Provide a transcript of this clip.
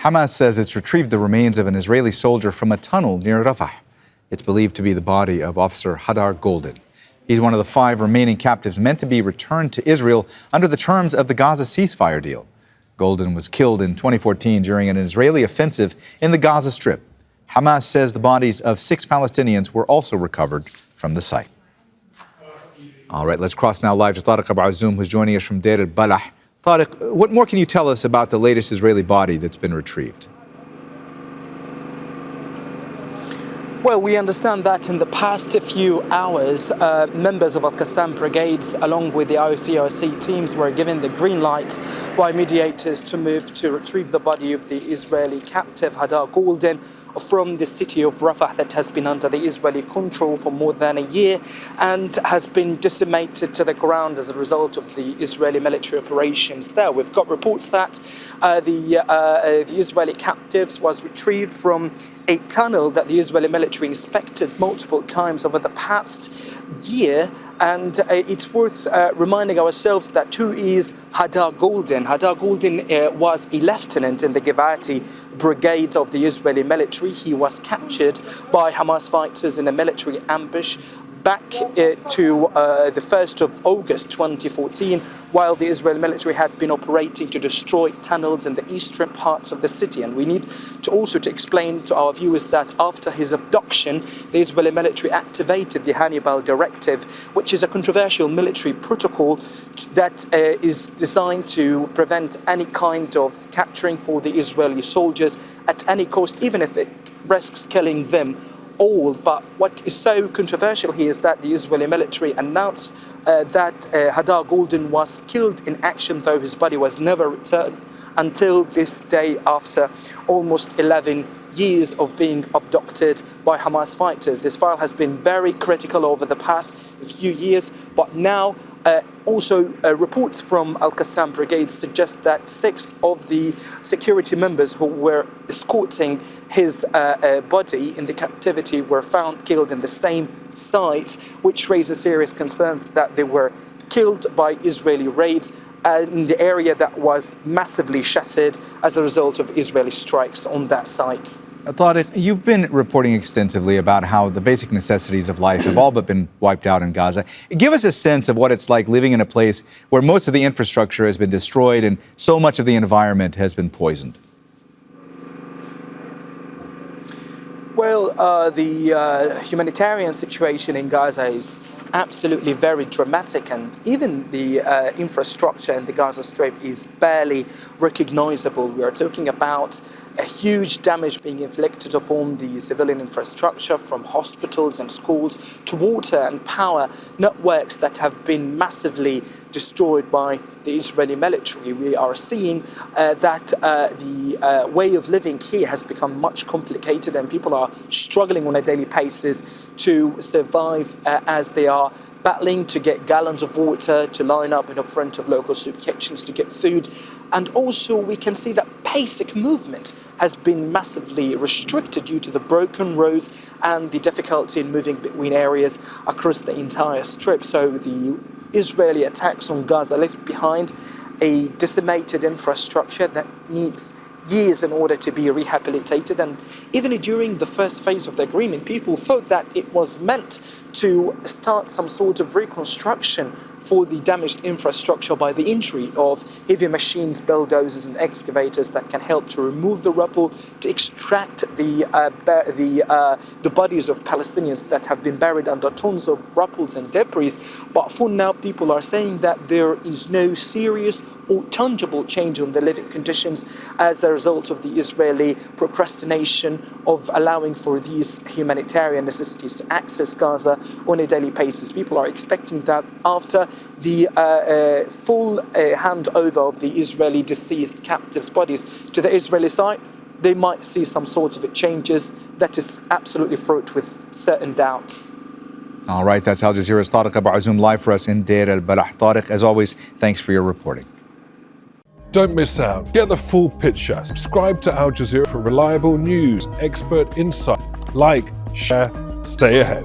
Hamas says it's retrieved the remains of an Israeli soldier from a tunnel near Rafah. It's believed to be the body of Officer Hadar Goldin. He's one of the 5 remaining captives meant to be returned to Israel under the terms of the Gaza ceasefire deal. Goldin was killed in 2014 during an Israeli offensive in the Gaza Strip. Hamas says the bodies of 6 Palestinians were also recovered from the site. All right, let's cross now live to Tareq Azzoum, who's joining us from Deir el-Balah. Tareq, what more can you tell us about the latest Israeli body that's been retrieved? Well, we understand that in the past few hours, members of al-Qassam Brigades, along with the ICRC teams, were given the green light by mediators to move to retrieve the body of the Israeli captive, Hadar Goldin, from the city of Rafah that has been under the Israeli control for more than a year and has been decimated to the ground as a result of the Israeli military operations there. We've got reports that the Israeli captives was retrieved from a tunnel that the Israeli military inspected multiple times over the past year. And it's worth reminding ourselves that who is Hadar Goldin. Hadar Goldin was a lieutenant in the Givati Brigade of the Israeli military. He was captured by Hamas fighters in a military ambush back to the 1st of August 2014, while the Israeli military had been operating to destroy tunnels in the eastern parts of the city. And we need to also explain to our viewers that after his abduction, the Israeli military activated the Hannibal Directive, which is a controversial military protocol that is designed to prevent any kind of capturing for the Israeli soldiers at any cost, even if it risks killing them all. But what is so controversial here is that the Israeli military announced that Hadar Goldin was killed in action, though his body was never returned until this day, after almost 11 years of being abducted by Hamas fighters. This file has been very critical over the past few years, but now also reports from al-Qassam Brigade suggest that 6 of the security members who were escorting his body in the captivity were found killed in the same site, which raises serious concerns that they were killed by Israeli raids in the area that was massively shattered as a result of Israeli strikes on that site. Tareq, you've been reporting extensively about how the basic necessities of life have all but been wiped out in Gaza. Give us a sense of what it's like living in a place where most of the infrastructure has been destroyed and so much of the environment has been poisoned. Well, the humanitarian situation in Gaza is absolutely very dramatic, and even the infrastructure in the Gaza Strip is barely recognizable. We are talking about a huge damage being inflicted upon the civilian infrastructure, from hospitals and schools to water and power networks that have been massively destroyed by the Israeli military. We are seeing that the way of living here has become much complicated, and people are struggling on a daily basis to survive as they are battling to get gallons of water, to line up in the front of local soup kitchens to get food. And also we can see that basic movement has been massively restricted due to the broken roads and the difficulty in moving between areas across the entire strip. So the Israeli attacks on Gaza left behind a decimated infrastructure that needs years in order to be rehabilitated. And even during the first phase of the agreement, people thought that it was meant to start some sort of reconstruction for the damaged infrastructure by the entry of heavy machines, bulldozers and excavators that can help to remove the rubble, to extract the bodies of Palestinians that have been buried under tons of rubble and debris. But for now, people are saying that there is no serious or tangible change on the living conditions as a result of the Israeli procrastination of allowing for these humanitarian necessities to access Gaza on a daily basis. People are expecting that after the full handover of the Israeli deceased captives' bodies to the Israeli side, they might see some sort of changes that is absolutely fraught with certain doubts. All right, that's Al Jazeera's Tareq Azzoum live for us in Deir el-Balah. Tareq, as always, thanks for your reporting. Don't miss out. Get the full picture. Subscribe to Al Jazeera for reliable news, expert insight. Like, share, stay ahead.